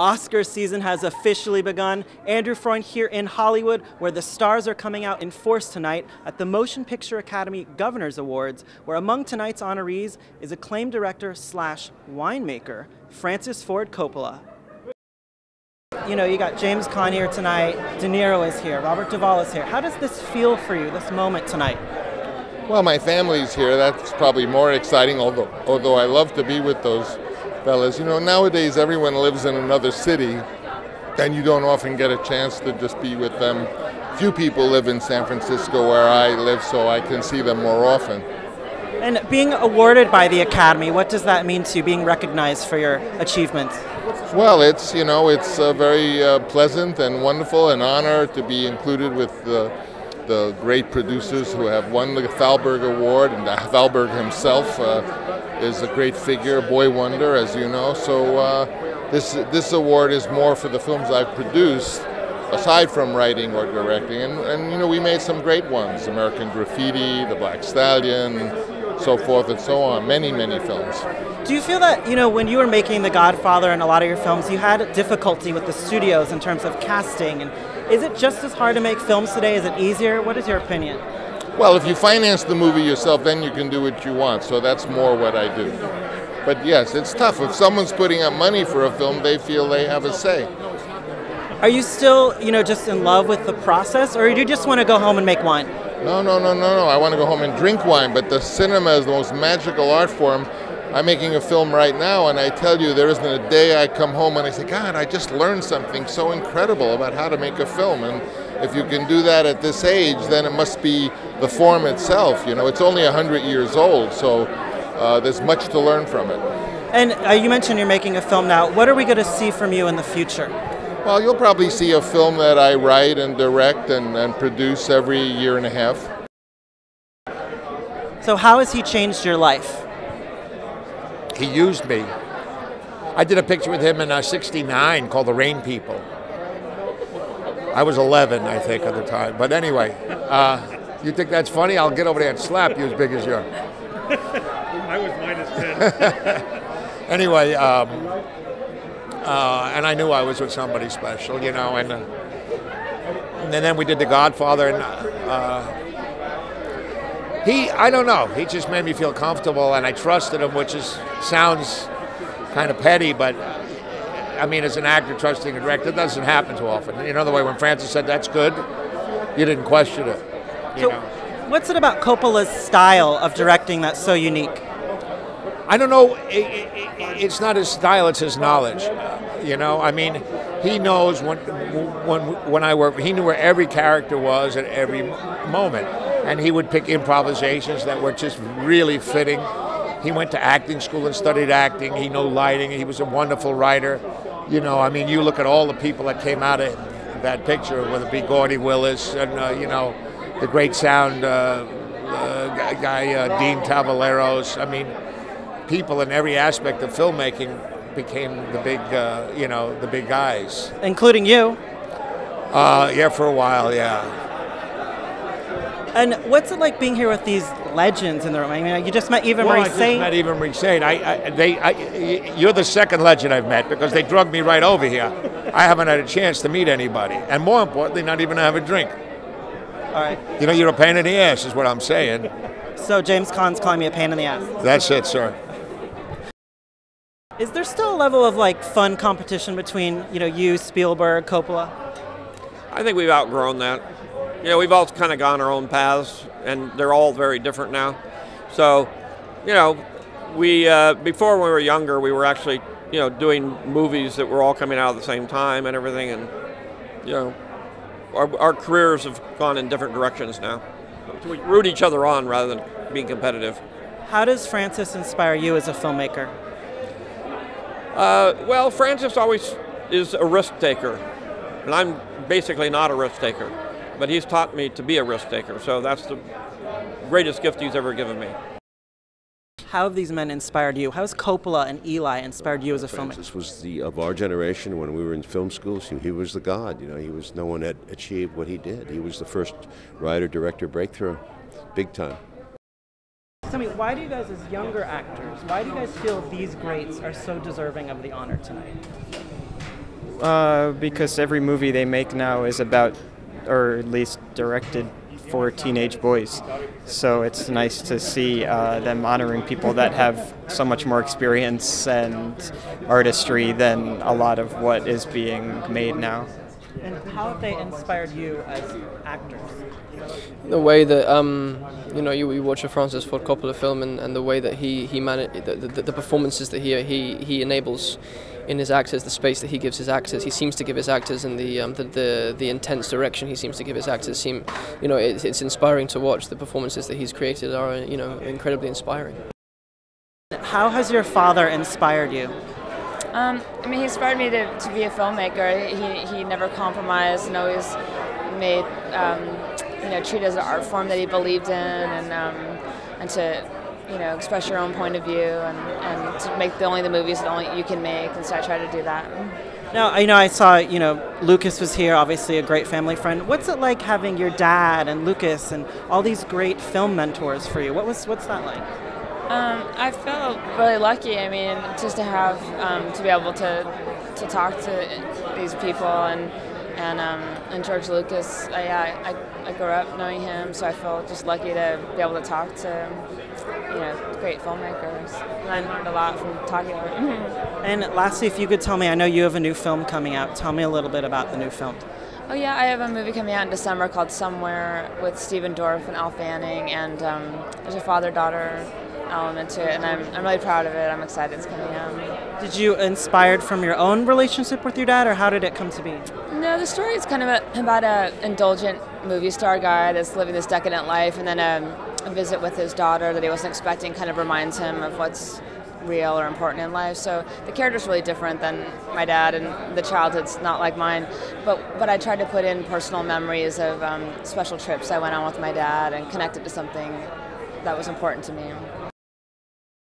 Oscar season has officially begun. Andrew Freund here in Hollywood, where the stars are coming out in force tonight at the Motion Picture Academy Governors Awards, where among tonight's honorees is acclaimed director slash winemaker Francis Ford Coppola. You know, you got James Caan here tonight, De Niro is here, Robert Duvall is here. How does this feel for you, this moment tonight? Well, my family's here. That's probably more exciting, although I love to be with those fellas. You know, nowadays everyone lives in another city, and you don't often get a chance to just be with them. Few people live in San Francisco where I live, so I can see them more often. And being awarded by the Academy, what does that mean to you, being recognized for your achievements? Well, it's very pleasant and wonderful, an honor to be included with the great producers who have won the Thalberg Award, and Thalberg himself is a great figure, a boy wonder, as you know. So this award is more for the films I've produced, aside from writing or directing. And you know, we made some great ones: American Graffiti, The Black Stallion, so forth and so on. Many, many films. Do you feel that, you know, when you were making The Godfather and a lot of your films, you had difficulty with the studios in terms of casting? And is it just as hard to make films today? Is it easier? What is your opinion? Well, if you finance the movie yourself, then you can do what you want. So that's more what I do. But yes, it's tough. If someone's putting up money for a film, they feel they have a say. Are you still, you know, just in love with the process, or do you just want to go home and make wine? No. I want to go home and drink wine, but the cinema is the most magical art form. I'm making a film right now, and I tell you, there isn't a day I come home and I say, God, I just learned something so incredible about how to make a film. And if you can do that at this age, then it must be the form itself. You know, it's only 100 years old, so there's much to learn from it. And you mentioned you're making a film now. What are we going to see from you in the future? Well, you'll probably see a film that I write and direct and produce every year and a half. So how has he changed your life? He used me. I did a picture with him in '69 called The Rain People. I was 11, I think, at the time. But anyway, you think that's funny? I'll get over there and slap you as big as you are. I was -10. Anyway, and I knew I was with somebody special, you know, and then we did The Godfather, and I don't know, he just made me feel comfortable, and I trusted him, which sounds kind of petty, but I mean, as an actor trusting a director, it doesn't happen too often. You know, the way when Francis said, that's good, you didn't question it, you know. What's it about Coppola's style of directing that's so unique? I don't know, it's not his style, it's his knowledge, you know. I mean, he knows when I work, he knew where every character was at every moment. And he would pick improvisations that were just really fitting. He went to acting school and studied acting. He knew lighting. He was a wonderful writer. You know, I mean, you look at all the people that came out of that picture, whether it be Gordy Willis and, you know, the great sound guy, Dean Tavalleros. I mean, people in every aspect of filmmaking became the big, you know, the big guys. Including you. Yeah, for a while, yeah. And what's it like being here with these legends in the room? I mean, you just met Eva Marie Saint. I just met Eva Marie Saint. You're the second legend I've met because they drugged me right over here. I haven't had a chance to meet anybody, and more importantly, not even have a drink. All right. You know, you're a pain in the ass, is what I'm saying. So James Caan's calling me a pain in the ass. That's it, sir. Is there still a level of like fun competition between, you know, you, Spielberg, Coppola? I think we've outgrown that. You know, we've all kind of gone our own paths, and they're all very different now. So, you know, we before when we were younger, we were actually, you know, doing movies that were all coming out at the same time and everything, and you know, our careers have gone in different directions now. So we root each other on rather than being competitive. How does Francis inspire you as a filmmaker? Well, Francis always is a risk taker, and I'm basically not a risk taker. But he's taught me to be a risk taker, so that's the greatest gift he's ever given me. How have these men inspired you? How has Coppola and Eli inspired you as a filmmaker? Francis was of our generation when we were in film school. He was the god. You know, no one had achieved what he did. He was the first writer, director breakthrough, big time. Tell me, why do you guys, as younger actors, why do you guys feel these greats are so deserving of the honor tonight? because every movie they make now is about, or at least directed for teenage boys. So it's nice to see them honoring people that have so much more experience and artistry than a lot of what is being made now. And how have they inspired you as actors? The way that you watch a Francis Ford Coppola film, and the way that he managed the performances that he enables in his actors, the space that he gives his actors, he seems to give his actors, and the intense direction he seems to give his actors it's inspiring to watch. The performances that he's created are incredibly inspiring. How has your father inspired you? He inspired me to be a filmmaker. He never compromised and always made treat it as an art form that he believed in, and to express your own point of view, and to make only the movies that only you can make. And so I try to do that. Now, I saw, Lucas was here, obviously a great family friend. What's it like having your dad and Lucas and all these great film mentors for you? What's that like? I felt really lucky. Just to have to be able to talk to these people, and George Lucas. I grew up knowing him, so I feel just lucky to be able to talk to great filmmakers. And I learned a lot from talking to them. And lastly, if you could tell me, I know you have a new film coming out. Tell me a little bit about the new film. Oh yeah, I have a movie coming out in December called Somewhere with Stephen Dorff and Elle Fanning, and there's a father-daughter element to it, and I'm really proud of it. I'm excited it's coming out. Did you inspired from your own relationship with your dad, or how did it come to be? No, the story is kind of about an indulgent movie star guy that's living this decadent life, and then a visit with his daughter that he wasn't expecting kind of reminds him of what's real or important in life. So the character's really different than my dad, and the childhood's not like mine. But I tried to put in personal memories of special trips I went on with my dad and connect it to something that was important to me.